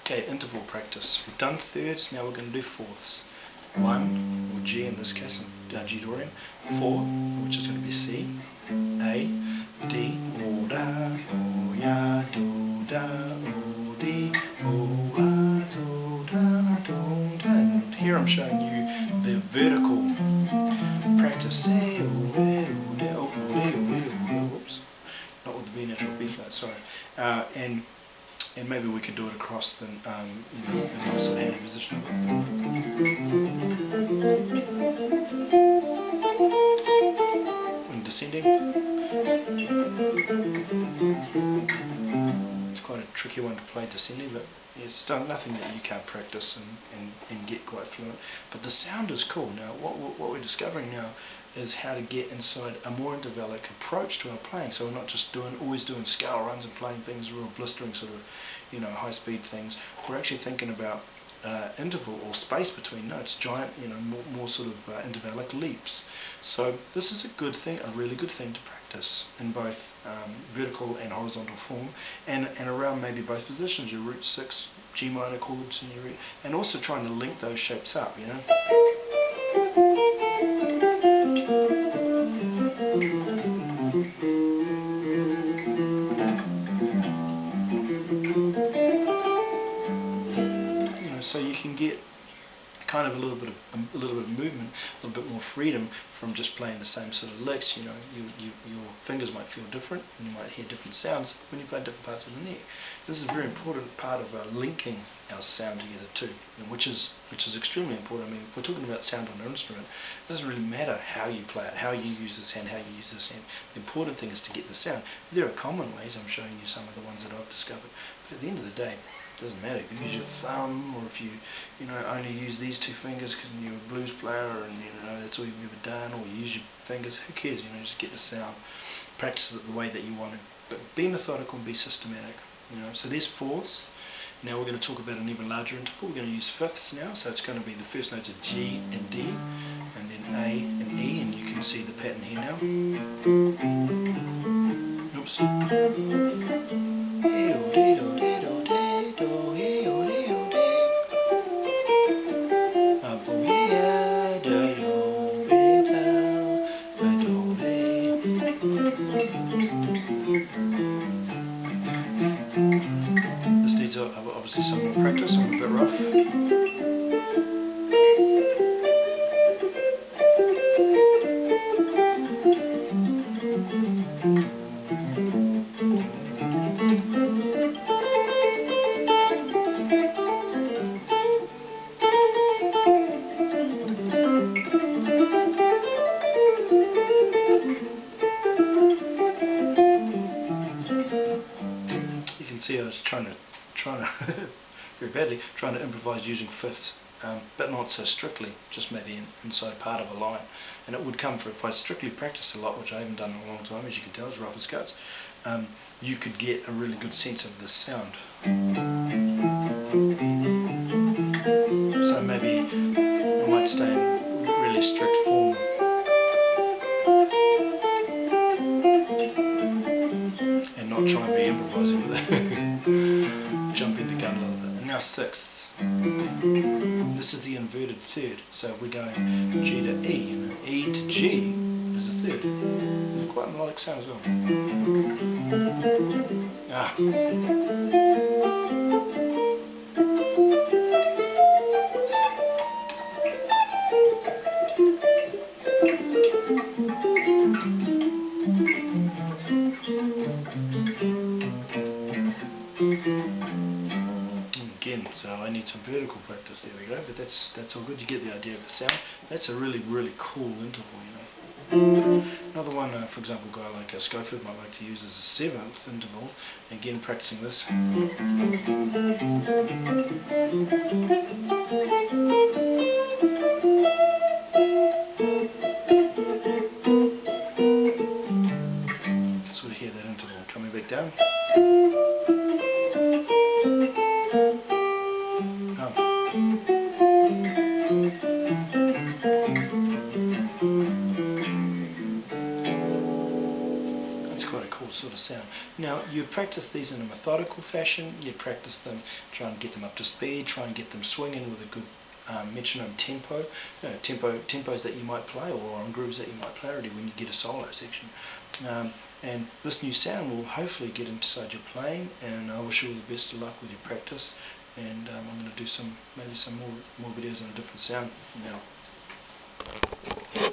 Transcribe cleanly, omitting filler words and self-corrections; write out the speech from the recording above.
Okay, interval practice. We've done thirds, now we're going to do fourths. 1, or G in this case, G Dorian. 4, which is going to be C, A, D, O, da, O, ya, do, da, O, D, O, a, do, da, do, da. And here I'm showing you the vertical practice. Oops, not with the B natural, B flat, sorry. And maybe we could do it across the, in a nice sort of handy position. When descending, it's quite a tricky one to play descending, but it's nothing that you can't practice and get quite fluent. But the sound is cool. Now, what we're discovering now is how to get inside a more intervallic approach to our playing. So we're not just always doing scale runs and playing things real blistering sort of, high-speed things. We're actually thinking about interval or space between notes, giant, more sort of intervallic leaps. So this is a good thing, a really good thing to practice in both vertical and horizontal form, and around maybe both positions, your root 6 G minor chords, and also trying to link those shapes up, so you can get kind of a little bit of movement, a little bit more freedom from just playing the same sort of licks. Your fingers might feel different, and you might hear different sounds when you play different parts of the neck. This is a very important part of linking our sound together too, which is extremely important. I mean, if we're talking about sound on an instrument, it doesn't really matter how you play it, how you use this hand, how you use this hand. The important thing is to get the sound. There are common ways. I'm showing you some of the ones that I've discovered, but at the end of the day, it doesn't matter if you use your thumb, or if you only use these two fingers because you're a blues player and that's all you've ever done, or you use your fingers. Who cares? Just get the sound, practice it the way that you want to, but be methodical and be systematic. So there's fourths. Now we're going to talk about an even larger interval. We're going to use fifths now. So it's going to be the first notes of G and D, and then A and E, and you can see the pattern here now. Oops. This needs obviously some more practice. I'm a bit rough. See, I was trying to very badly trying to improvise using fifths, but not so strictly, just maybe inside part of a line. And it would come for, if I strictly practiced a lot, which I haven't done in a long time, as you can tell, as rough as guts, you could get a really good sense of this sound. So maybe I might stay in really strict form. And not try and be improvising with it. Jumping the gun a little bit. And now sixths. This is the inverted third. So we're going G to E. E to G is the third. It's quite a melodic sound as well. Again, so I need some vertical practice. There we go. But that's all good. You get the idea of the sound. That's a really cool interval. Another one, for example, a guy like Schofield might like to use as a seventh interval. Again, practicing this. Sort of hear that interval coming back down. That's quite a cool sort of sound. Now, you'd practice these in a methodical fashion. You'd practice them, try and get them up to speed, try and get them swinging with a good metronome tempo, tempos that you might play, or on grooves that you might play already when you get a solo section. And this new sound will hopefully get inside your playing, and I wish you all the best of luck with your practice. And I'm going to do maybe some more videos on a different sound now.